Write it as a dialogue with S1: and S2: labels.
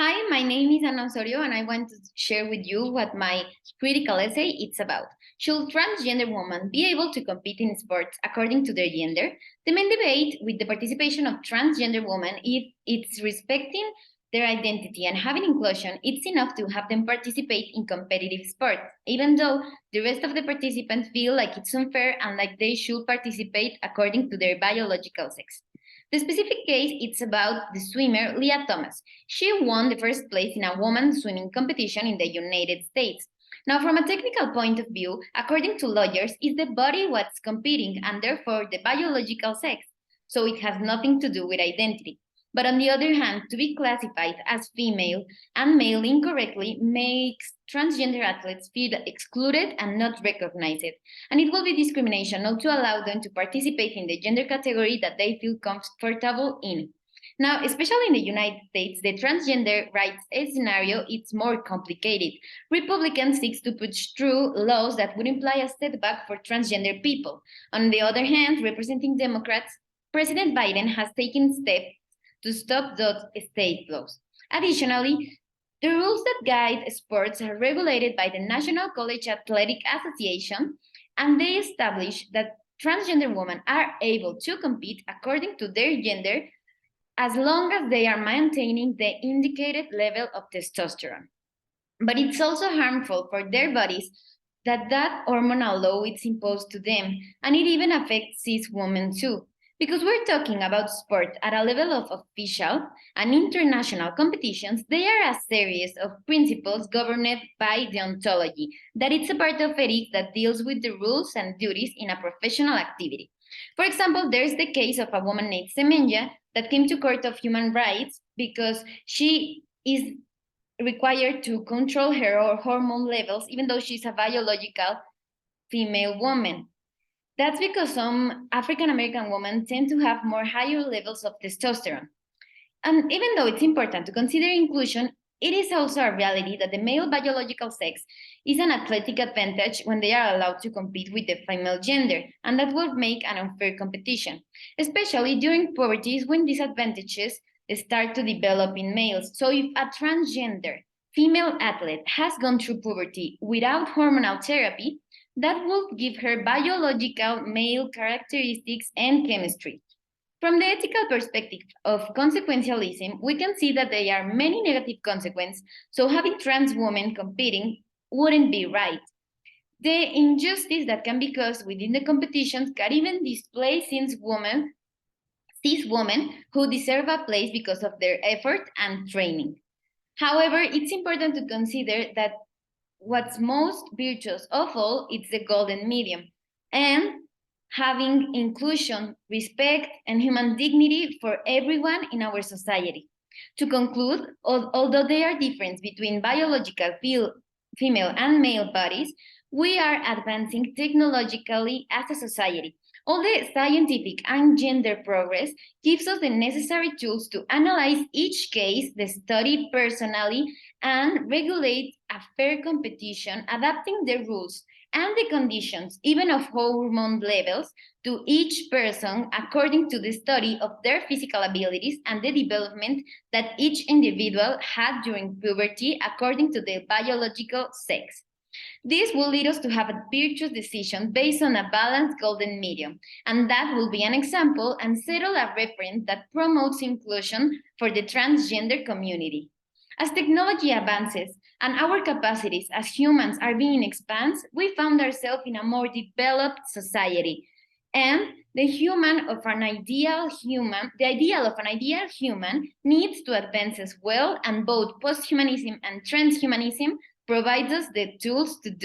S1: Hi, my name is Ana Osorio, and I want to share with you what my critical essay is about. Should transgender women be able to compete in sports according to their gender? The main debate with the participation of transgender women if it's respecting their identity and having inclusion, it's enough to have them participate in competitive sports, even though the rest of the participants feel like it's unfair and like they should participate according to their biological sex. The specific case is about the swimmer Leah Thomas. She won the first place in a women's swimming competition in the United States. Now, from a technical point of view, according to lawyers, it's the body what's competing and therefore the biological sex. So it has nothing to do with identity. But on the other hand, to be classified as female and male incorrectly makes transgender athletes feel excluded and not recognized. And it will be discrimination not to allow them to participate in the gender category that they feel comfortable in. Now, especially in the United States, the transgender rights scenario is more complicated. Republicans seek to push through laws that would imply a setback for transgender people. On the other hand, representing Democrats, President Biden has taken steps to stop those state laws. Additionally, the rules that guide sports are regulated by the National College Athletic Association, and they establish that transgender women are able to compete according to their gender as long as they are maintaining the indicated level of testosterone. But it's also harmful for their bodies that hormonal law is imposed to them, and it even affects cis women too. Because we're talking about sport at a level of official and international competitions, they are a series of principles governed by deontology, that it's a part of ethics that deals with the rules and duties in a professional activity. For example, there's the case of a woman named Semenya that came to Court of Human Rights because she is required to control her hormone levels, even though she's a biological female woman. That's because some African American women tend to have more higher levels of testosterone. And even though it's important to consider inclusion, it is also a reality that the male biological sex is an athletic advantage when they are allowed to compete with the female gender, and that would make an unfair competition, especially during puberty when these advantages start to develop in males. So if a transgender female athlete has gone through puberty without hormonal therapy, that will give her biological male characteristics and chemistry. From the ethical perspective of consequentialism, we can see that there are many negative consequences, so having trans women competing wouldn't be right. The injustice that can be caused within the competitions can even displace cis women who deserve a place because of their effort and training. However, it's important to consider that what's most virtuous of all is the golden medium, and having inclusion, respect, and human dignity for everyone in our society. To conclude, although there are differences between biological female and male bodies, we are advancing technologically as a society. All the scientific and gender progress gives us the necessary tools to analyze each case, the study personally, and regulate a fair competition, adapting the rules and the conditions, even of hormone levels, to each person according to the study of their physical abilities and the development that each individual had during puberty according to their biological sex. This will lead us to have a virtuous decision based on a balanced golden medium, and that will be an example and settle a reference that promotes inclusion for the transgender community. As technology advances and our capacities as humans are being expanded, we found ourselves in a more developed society. And the ideal of an ideal human needs to advance as well, and both posthumanism and transhumanism provides us the tools to do